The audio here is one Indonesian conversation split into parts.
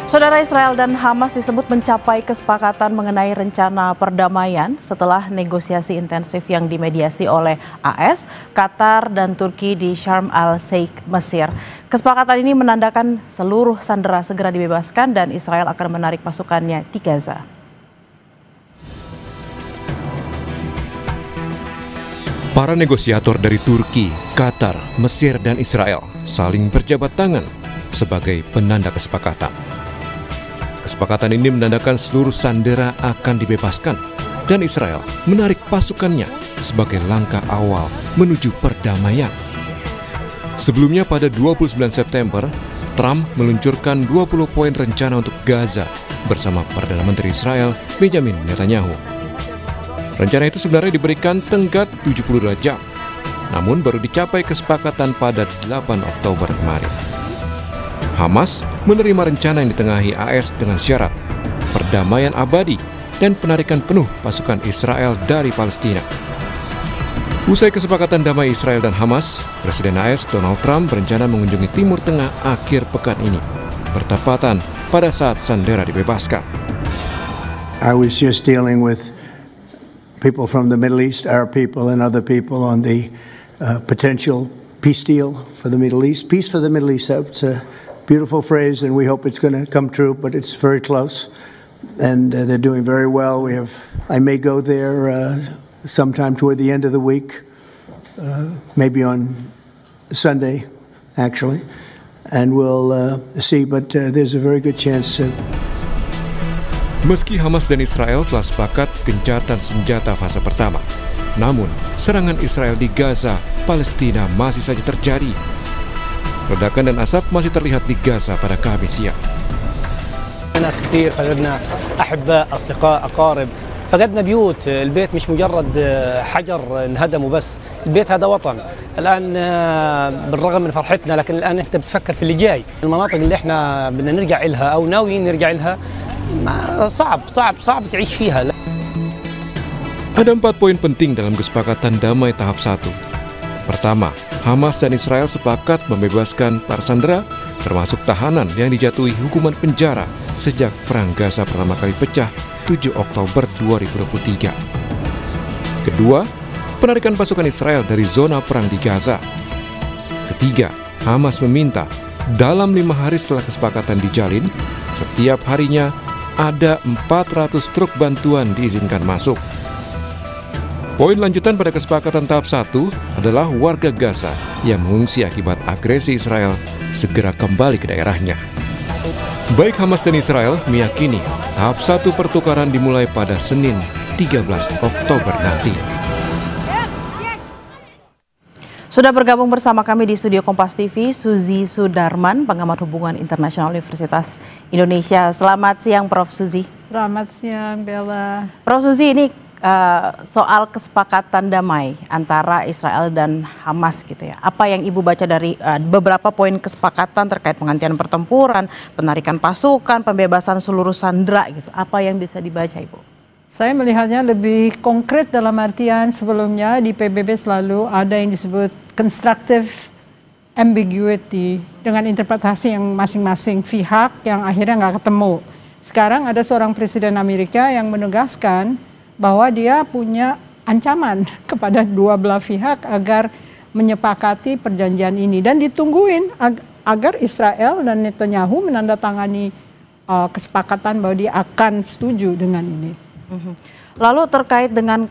Saudara, Israel dan Hamas disebut mencapai kesepakatan mengenai rencana perdamaian setelah negosiasi intensif yang dimediasi oleh AS, Qatar, dan Turki di Sharm el-Sheikh, Mesir. Kesepakatan ini menandakan seluruh sandera segera dibebaskan dan Israel akan menarik pasukannya di Gaza. Para negosiator dari Turki, Qatar, Mesir, dan Israel saling berjabat tangan sebagai penanda kesepakatan. Kesepakatan ini menandakan seluruh sandera akan dibebaskan dan Israel menarik pasukannya sebagai langkah awal menuju perdamaian. Sebelumnya pada 29 September, Trump meluncurkan 20 poin rencana untuk Gaza bersama Perdana Menteri Israel Benjamin Netanyahu. Rencana itu sebenarnya diberikan tenggat 72 jam, namun baru dicapai kesepakatan pada 8 Oktober kemarin. Hamas menerima rencana yang ditengahi AS dengan syarat perdamaian abadi dan penarikan penuh pasukan Israel dari Palestina. Usai kesepakatan damai Israel dan Hamas, Presiden AS Donald Trump berencana mengunjungi Timur Tengah akhir pekan ini, bertepatan pada saat sandera dibebaskan. I was just dealing with people from the Middle East, Arab people and other people on the potential peace deal for the Middle East. Peace for the Middle East, it's a beautiful phrase and we hope it's going to come true, but it's very close and they're doing very well. I may go there sometime toward the end of the week, maybe on Sunday actually, and we'll see, but there's a very good chance. Meski Hamas dan Israel telah sepakat gencatan senjata fase pertama, namun serangan Israel di Gaza, Palestina masih saja terjadi. Ledakan dan asap masih terlihat di Gaza pada Kamis siang. ناس كثير فقدنا أحباء أصدقاء أقارب فقدنا بيوت البيت مش مجرد حجر انهدم وبس البيت هذا وطن الآن بالرغم من فرحتنا لكن الآن أنت بتفكر في اللي جاي المناطق اللي احنا بدنا نرجع لها أو ناويين نرجع لها صعب تعيش فيها. Ada 4 poin penting dalam kesepakatan damai tahap 1. Pertama, Hamas dan Israel sepakat membebaskan para sandera, termasuk tahanan yang dijatuhi hukuman penjara sejak Perang Gaza pertama kali pecah 7 Oktober 2023. Kedua, penarikan pasukan Israel dari zona perang di Gaza. Ketiga, Hamas meminta dalam 5 hari setelah kesepakatan dijalin, setiap harinya ada 400 truk bantuan diizinkan masuk. Poin lanjutan pada kesepakatan tahap 1 adalah warga Gaza yang mengungsi akibat agresi Israel segera kembali ke daerahnya. Baik Hamas dan Israel meyakini tahap 1 pertukaran dimulai pada Senin 13 Oktober nanti. Sudah bergabung bersama kami di studio Kompas TV, Suzy Sudarman, pengamat hubungan internasional Universitas Indonesia. Selamat siang, Prof. Suzy. Selamat siang, Bella. Prof. Suzy, ini soal kesepakatan damai antara Israel dan Hamas gitu ya. Apa yang Ibu baca dari beberapa poin kesepakatan terkait penghentian pertempuran, penarikan pasukan, pembebasan seluruh sandera gitu. Apa yang bisa dibaca, Ibu? Saya melihatnya lebih konkret dalam artian sebelumnya di PBB selalu ada yang disebut constructive ambiguity dengan interpretasi yang masing-masing pihak yang akhirnya nggak ketemu. Sekarang ada seorang presiden Amerika yang menegaskan bahwa dia punya ancaman kepada dua belah pihak agar menyepakati perjanjian ini dan ditungguin agar Israel dan Netanyahu menandatangani kesepakatan bahwa dia akan setuju dengan ini. Lalu terkait dengan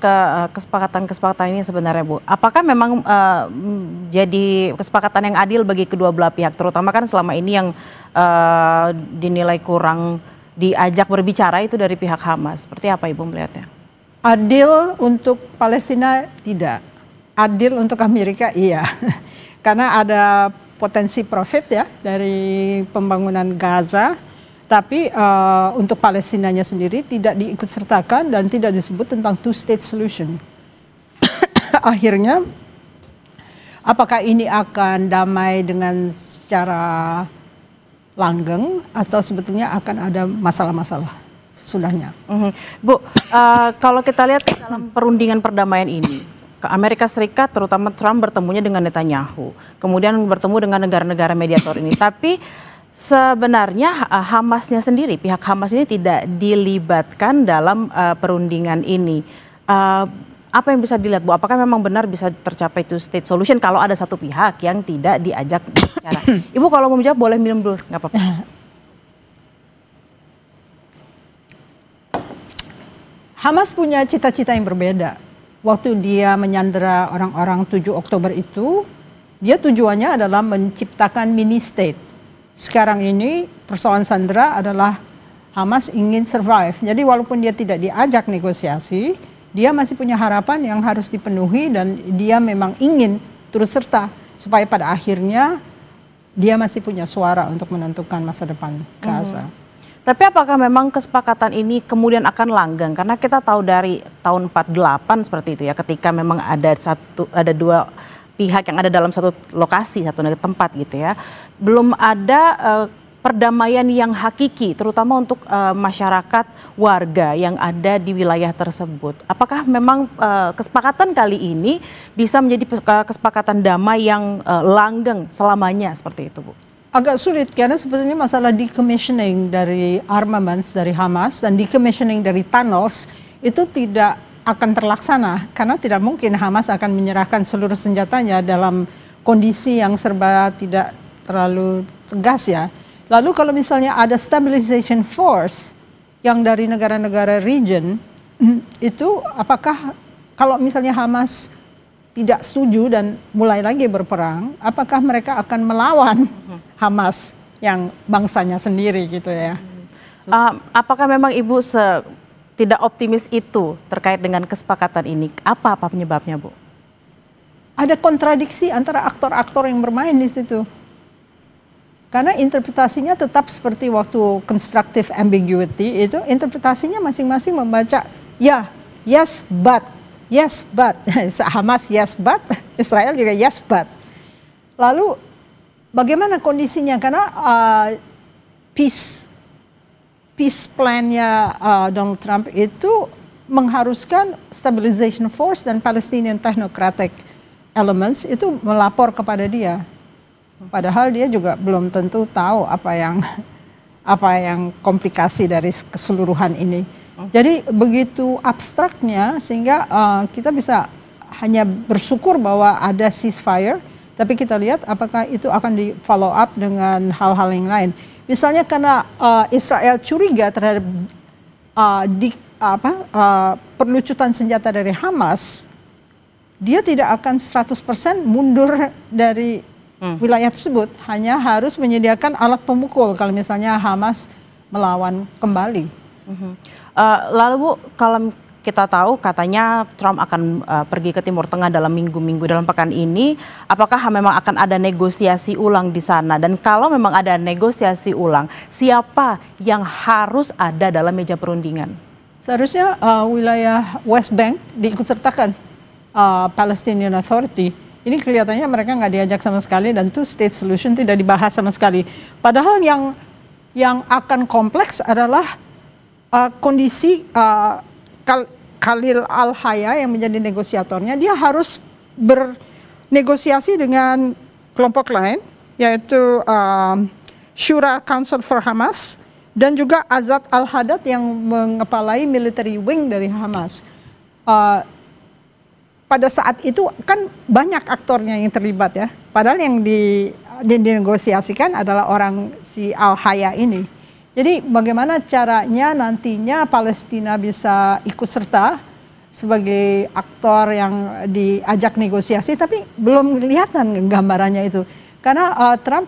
kesepakatan ini sebenarnya Bu, apakah memang jadi kesepakatan yang adil bagi kedua belah pihak, terutama kan selama ini yang dinilai kurang diajak berbicara itu dari pihak Hamas, seperti apa Ibu melihatnya? Adil untuk Palestina tidak, adil untuk Amerika iya, karena ada potensi profit ya dari pembangunan Gaza, tapi untuk Palestinanya sendiri tidak diikutsertakan dan tidak disebut tentang two-state solution. Akhirnya, apakah ini akan damai dengan secara langgeng atau sebetulnya akan ada masalah-masalah sudahnya? Bu, kalau kita lihat dalam perundingan perdamaian ini, Amerika Serikat terutama Trump bertemunya dengan Netanyahu, kemudian bertemu dengan negara-negara mediator ini, tapi Sebenarnya Hamasnya sendiri, pihak Hamas ini tidak dilibatkan dalam perundingan ini. Apa yang bisa dilihat, Bu? Apakah memang benar bisa tercapai two state solution kalau ada satu pihak yang tidak diajak bicara? Ibu kalau mau menjawab boleh minum dulu, nggak apa-apa. Hamas punya cita-cita yang berbeda. Waktu dia menyandera orang-orang 7 Oktober itu, dia tujuannya adalah menciptakan mini state. Sekarang ini persoalan sandera adalah Hamas ingin survive. Jadi walaupun dia tidak diajak negosiasi, dia masih punya harapan yang harus dipenuhi dan dia memang ingin turut serta supaya pada akhirnya dia masih punya suara untuk menentukan masa depan Gaza. Tapi apakah memang kesepakatan ini kemudian akan langgeng? Karena kita tahu dari tahun 48 seperti itu ya, ketika memang ada dua pihak yang ada dalam satu lokasi, satu tempat gitu ya. Belum ada perdamaian yang hakiki, terutama untuk masyarakat warga yang ada di wilayah tersebut. Apakah memang kesepakatan kali ini bisa menjadi kesepakatan damai yang langgeng selamanya seperti itu, Bu? Agak sulit karena sebetulnya masalah decommissioning dari armaments dari Hamas dan decommissioning dari tunnels itu tidak akan terlaksana karena tidak mungkin Hamas akan menyerahkan seluruh senjatanya dalam kondisi yang serba tidak terlalu tegas ya. Lalu kalau misalnya ada stabilization force yang dari negara-negara region, itu apakah kalau misalnya Hamas tidak setuju dan mulai lagi berperang, apakah mereka akan melawan Hamas yang bangsanya sendiri gitu ya? Apakah memang Ibu tidak optimis itu terkait dengan kesepakatan ini? Apa penyebabnya, Bu? Ada kontradiksi antara aktor-aktor yang bermain di situ. Karena interpretasinya tetap seperti waktu constructive ambiguity itu, interpretasinya masing-masing membaca ya, yes but, yes but, Hamas yes but, Israel juga yes but. Lalu bagaimana kondisinya? Karena peace plan-nya Donald Trump itu mengharuskan stabilization force dan Palestinian technocratic elements itu melapor kepada dia. Padahal dia juga belum tentu tahu apa yang komplikasi dari keseluruhan ini. Jadi begitu abstraknya sehingga kita bisa hanya bersyukur bahwa ada ceasefire, tapi kita lihat apakah itu akan di follow up dengan hal-hal yang lain. Misalnya karena Israel curiga terhadap perlucutan senjata dari Hamas, dia tidak akan 100% mundur dari wilayah tersebut, hanya harus menyediakan alat pemukul kalau misalnya Hamas melawan kembali. Lalu Bu, kalau kita tahu katanya Trump akan pergi ke Timur Tengah dalam minggu-minggu dalam pekan ini, apakah memang akan ada negosiasi ulang di sana? Dan kalau memang ada negosiasi ulang, siapa yang harus ada dalam meja perundingan? Seharusnya wilayah West Bank diikutsertakan Palestinian Authority. Ini kelihatannya mereka nggak diajak sama sekali dan two state solution tidak dibahas sama sekali. Padahal yang akan kompleks adalah kondisi Khalil Al-Hayya yang menjadi negosiatornya. Dia harus bernegosiasi dengan kelompok lain, yaitu Shura Council for Hamas dan juga Azad Al-Haddad yang mengepalai military wing dari Hamas. Pada saat itu kan banyak aktornya yang terlibat ya. Padahal yang dinegosiasikan adalah orang si Al-Hayya ini. Jadi bagaimana caranya nantinya Palestina bisa ikut serta sebagai aktor yang diajak negosiasi, tapi belum kelihatan gambarannya itu. Karena Trump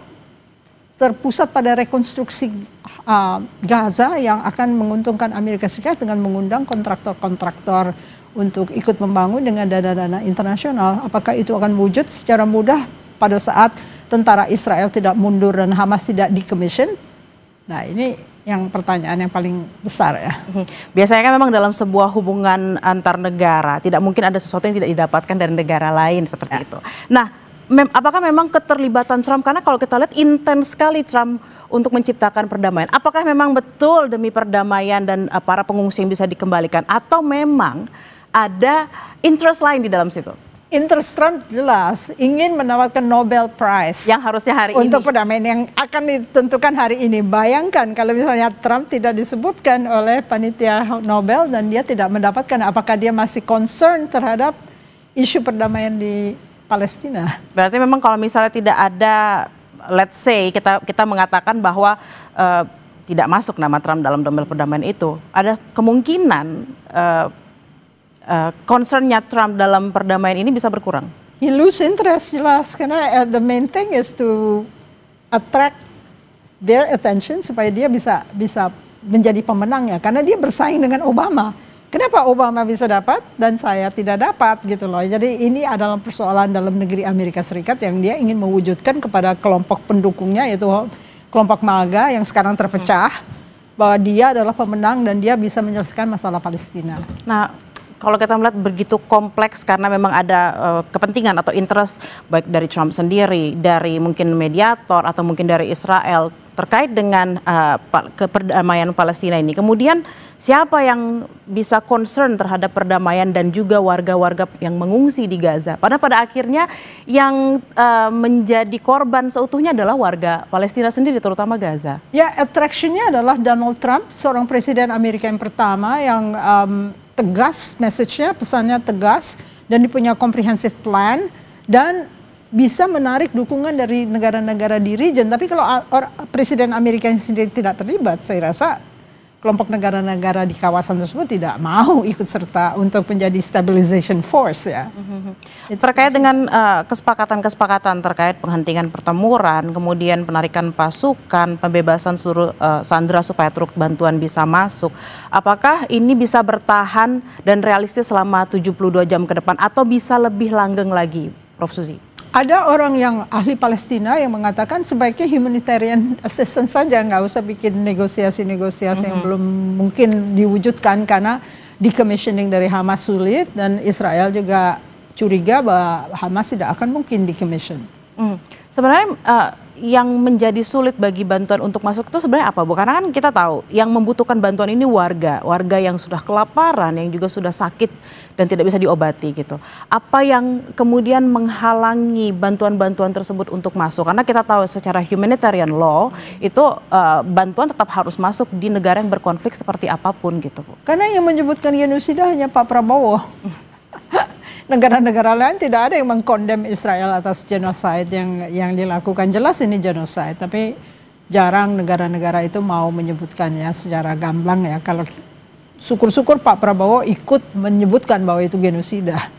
terpusat pada rekonstruksi Gaza yang akan menguntungkan Amerika Serikat dengan mengundang kontraktor-kontraktor untuk ikut membangun dengan dana-dana internasional. Apakah itu akan wujud secara mudah pada saat tentara Israel tidak mundur dan Hamas tidak decommission? Nah ini yang pertanyaan yang paling besar ya. Biasanya kan memang dalam sebuah hubungan antar negara tidak mungkin ada sesuatu yang tidak didapatkan dari negara lain seperti itu. Nah apakah memang keterlibatan Trump, karena kalau kita lihat intens sekali Trump untuk menciptakan perdamaian. Apakah memang betul demi perdamaian dan para pengungsi yang bisa dikembalikan, atau memang ada interest lain di dalam situ? interest Trump jelas ingin mendapatkan Nobel Prize Yang harusnya hari untuk ini. perdamaian yang akan ditentukan hari ini. Bayangkan kalau misalnya Trump tidak disebutkan oleh panitia Nobel dan dia tidak mendapatkan, apakah dia masih concern terhadap isu perdamaian di Palestina? Berarti memang kalau misalnya tidak ada, let's say kita mengatakan bahwa tidak masuk nama Trump dalam Nobel perdamaian itu, ada kemungkinan concernnya Trump dalam perdamaian ini bisa berkurang. He lose interest jelas karena the main thing is to attract their attention supaya dia bisa menjadi pemenangnya karena dia bersaing dengan Obama. Kenapa Obama bisa dapat dan saya tidak dapat gitu loh. Jadi ini adalah persoalan dalam negeri Amerika Serikat yang dia ingin mewujudkan kepada kelompok pendukungnya, yaitu kelompok MAGA yang sekarang terpecah, bahwa dia adalah pemenang dan dia bisa menyelesaikan masalah Palestina. Nah, kalau kita melihat begitu kompleks karena memang ada kepentingan atau interest baik dari Trump sendiri, dari mungkin mediator atau mungkin dari Israel terkait dengan perdamaian Palestina ini. Kemudian siapa yang bisa concern terhadap perdamaian dan juga warga-warga yang mengungsi di Gaza? Padahal pada akhirnya yang menjadi korban seutuhnya adalah warga Palestina sendiri, terutama Gaza. Ya, attraction-nya adalah Donald Trump, seorang presiden Amerika yang pertama yang tegas, message-nya, pesannya tegas, dan dia punya comprehensive plan, dan bisa menarik dukungan dari negara-negara di region. Tapi kalau presiden Amerika yang sendiri tidak terlibat, saya rasa kelompok negara-negara di kawasan tersebut tidak mau ikut serta untuk menjadi stabilization force ya. Terkait dengan kesepakatan-kesepakatan terkait penghentian pertempuran, kemudian penarikan pasukan, pembebasan seluruh sandera supaya truk bantuan bisa masuk. Apakah ini bisa bertahan dan realistis selama 72 jam ke depan atau bisa lebih langgeng lagi, Prof. Suzy? Ada orang yang ahli Palestina yang mengatakan sebaiknya humanitarian assistance saja, nggak usah bikin negosiasi-negosiasi yang belum mungkin diwujudkan karena decommissioning dari Hamas sulit dan Israel juga curiga bahwa Hamas tidak akan mungkin decommission. Sebenarnya yang menjadi sulit bagi bantuan untuk masuk itu sebenarnya apa, Bu? Karena kan kita tahu yang membutuhkan bantuan ini warga yang sudah kelaparan, yang juga sudah sakit dan tidak bisa diobati gitu. Apa yang kemudian menghalangi bantuan-bantuan tersebut untuk masuk? Karena kita tahu secara humanitarian law itu bantuan tetap harus masuk di negara yang berkonflik seperti apapun gitu, Bu. Karena yang menyebutkan genosida hanya Pak Prabowo. Negara-negara lain tidak ada yang mengkondem Israel atas genocide yang dilakukan. Jelas ini genocide, tapi jarang negara-negara itu mau menyebutkannya secara gamblang ya. Kalau syukur-syukur Pak Prabowo ikut menyebutkan bahwa itu genosida.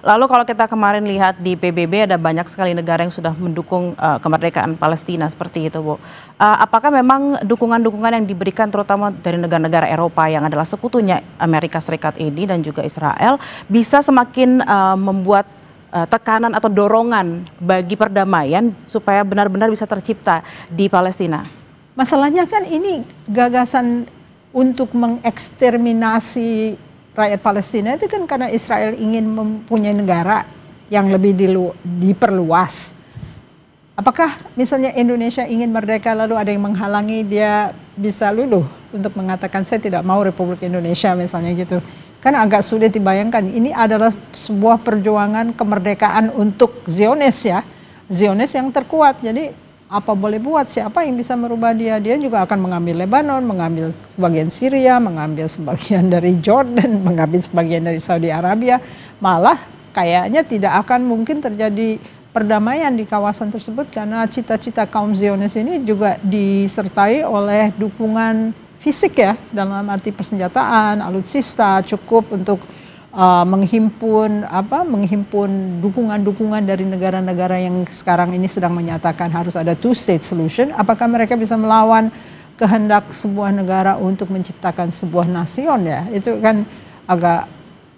Lalu kalau kita kemarin lihat di PBB ada banyak sekali negara yang sudah mendukung kemerdekaan Palestina seperti itu, Bu. Apakah memang dukungan-dukungan yang diberikan terutama dari negara-negara Eropa yang adalah sekutunya Amerika Serikat ini dan juga Israel bisa semakin membuat tekanan atau dorongan bagi perdamaian supaya benar-benar bisa tercipta di Palestina? Masalahnya kan ini gagasan untuk mengeksterminasi rakyat Palestina itu kan karena Israel ingin mempunyai negara yang lebih diperluas. Apakah misalnya Indonesia ingin merdeka lalu ada yang menghalangi dia bisa luluh untuk mengatakan saya tidak mau Republik Indonesia misalnya gitu. Kan agak sulit dibayangkan. Ini adalah sebuah perjuangan kemerdekaan untuk Zionis ya. Zionis yang terkuat. Jadi apa boleh buat, siapa yang bisa merubah dia? Dia juga akan mengambil Lebanon, mengambil sebagian Syria, mengambil sebagian dari Jordan, mengambil sebagian dari Saudi Arabia. Malah kayaknya tidak akan mungkin terjadi perdamaian di kawasan tersebut karena cita-cita kaum Zionis ini juga disertai oleh dukungan fisik ya, dalam arti persenjataan, alutsista cukup untuk menghimpun dukungan-dukungan dari negara-negara yang sekarang ini sedang menyatakan harus ada two-state solution. Apakah mereka bisa melawan kehendak sebuah negara untuk menciptakan sebuah nasion ya? Itu kan agak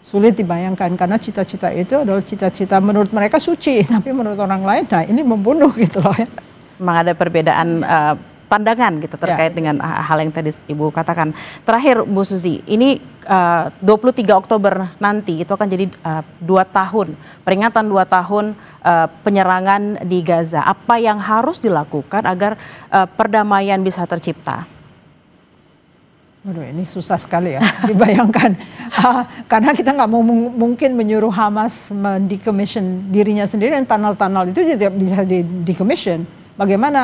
sulit dibayangkan karena cita-cita itu adalah cita-cita menurut mereka suci, tapi menurut orang lain, nah ini membunuh gitu loh ya. Memang ada perbedaan pandangan gitu terkait dengan hal yang tadi Ibu katakan. Terakhir Bu Suzy, ini 23 Oktober nanti itu akan jadi 2 tahun, peringatan 2 tahun penyerangan di Gaza. Apa yang harus dilakukan agar perdamaian bisa tercipta? Waduh, ini susah sekali ya dibayangkan. Karena kita nggak mau mungkin menyuruh Hamas mendecommission dirinya sendiri, dan tunnel-tunnel itu tidak bisa di-decommission. Bagaimana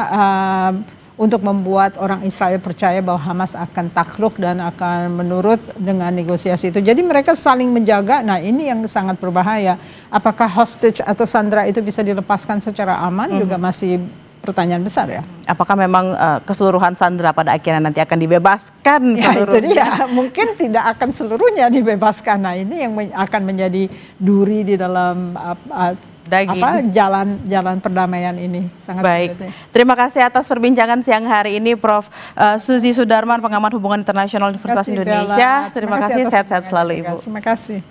untuk membuat orang Israel percaya bahwa Hamas akan takluk dan akan menurut dengan negosiasi itu. Jadi mereka saling menjaga. Nah, ini yang sangat berbahaya. Apakah hostage atau sandera itu bisa dilepaskan secara aman juga masih pertanyaan besar ya. Apakah memang keseluruhan sandera pada akhirnya nanti akan dibebaskan seluruhnya? Itu dia, mungkin tidak akan seluruhnya dibebaskan. Nah, ini yang akan menjadi duri di dalam jalan perdamaian ini. Sangat baik. sulit, ya. Terima kasih atas perbincangan siang hari ini, Prof. Suzy Sudarman, pengamat hubungan internasional Universitas Indonesia. Terima kasih, sehat-sehat selalu, Ibu. Terima kasih.